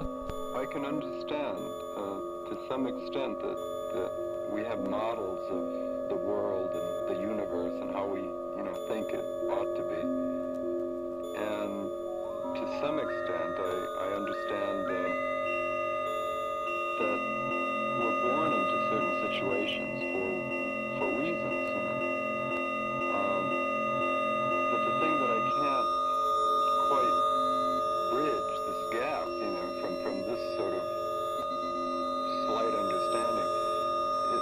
I can understand to some extent that we have models of the world and the universe and how we, think it ought to be. And to some extent, I understand that we're born into certain situations for reasons. But the thing that I can't quite bridge this gap, from this sort of slight understanding, is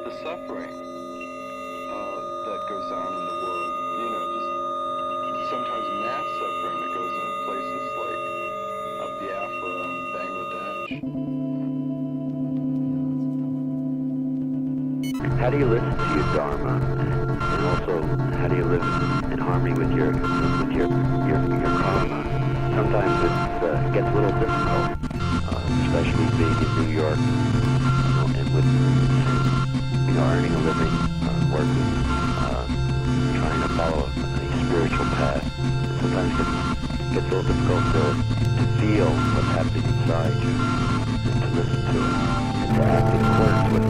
the suffering that goes on in the world. Just sometimes mass suffering that goes on in places like Biafra and Bangladesh. How do you listen to your dharma, and also how do you live in harmony with your karma? Sometimes it gets a little difficult, especially being in New York, and with earning a living, working, trying to follow a spiritual path. Sometimes it gets a little difficult to feel what's happening inside you, and to listen to it, and to act in accordance with it.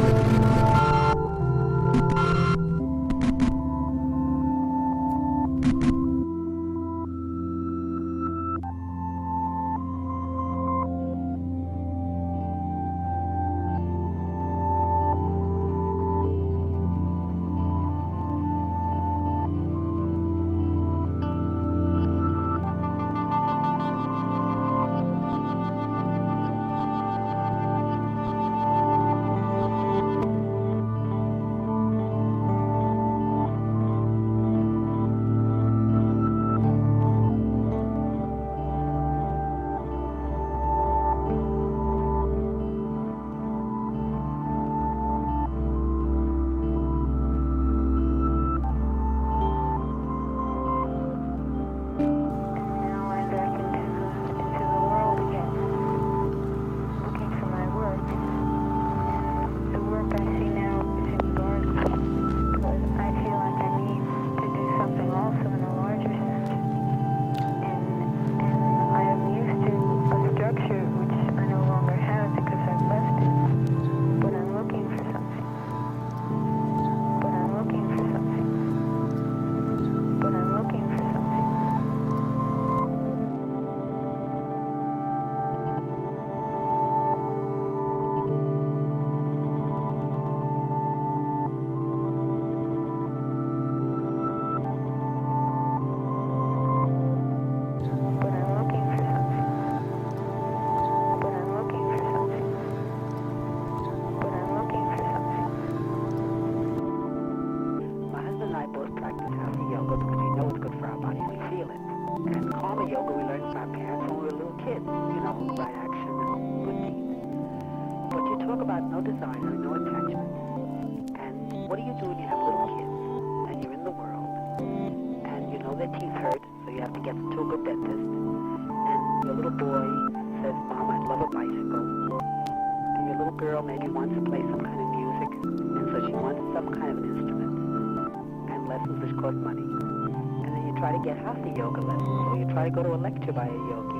Go to a lecture by a yogi,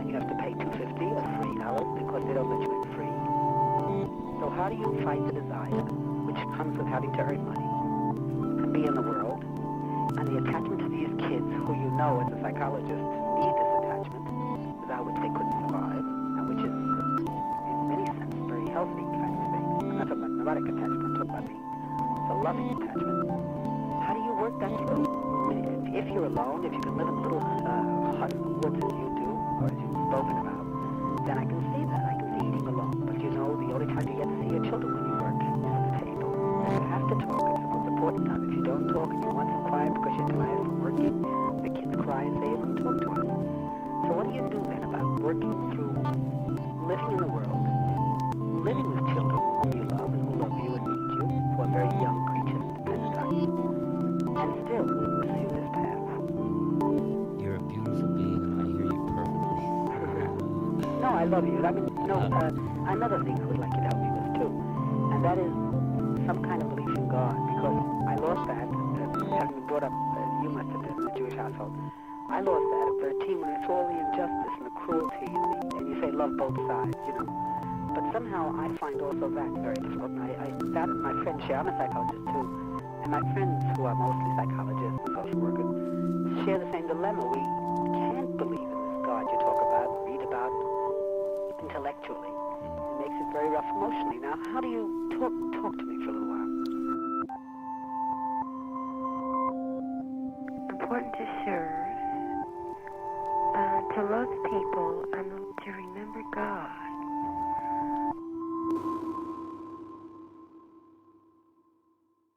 and you have to pay $250 or $3 because they don't let you in free. So how do you fight the desire, which comes with having to earn money, and be in the world, and the attachment to these kids who as a psychologist need this attachment, without which they couldn't survive, and which is, in many sense, a very healthy kind of thing. I'm not talking about neurotic attachment, I'm talking about the loving attachment. How do you work that through? If you're alone, if you can live in a little hut in the woods as you do, or as you've spoken about, then I can see that. I can see eating alone. But the only time you get to see your children when you work is at the table. You have to talk. It's the most important time. If you don't talk and you want them quiet because you're tired from working, the kids cry and say, you wouldn't talk to us. So what do you do then about working through living in the world, living with children whom you love and who love you and need you, who are very young creatures dependent on you, and still pursue this path? You're a beautiful being, and I hear you perfectly. No, I love you. I mean, another thing I would like you to help me with too, and that is some kind of belief in God, because I lost that, having been brought up, you must have been in a Jewish household. I lost that at 13 when I saw all the injustice and the cruelty and you say love both sides, you know. But somehow I find also that very difficult. And that my friends share, I'm a psychologist too, and my friends who are mostly psychologists and social workers share the same dilemma. We can't believe in this God you talk about, read about intellectually. It makes it very rough emotionally. Now, how do you talk to me for a little while? Important to serve, to love people, and to remember God.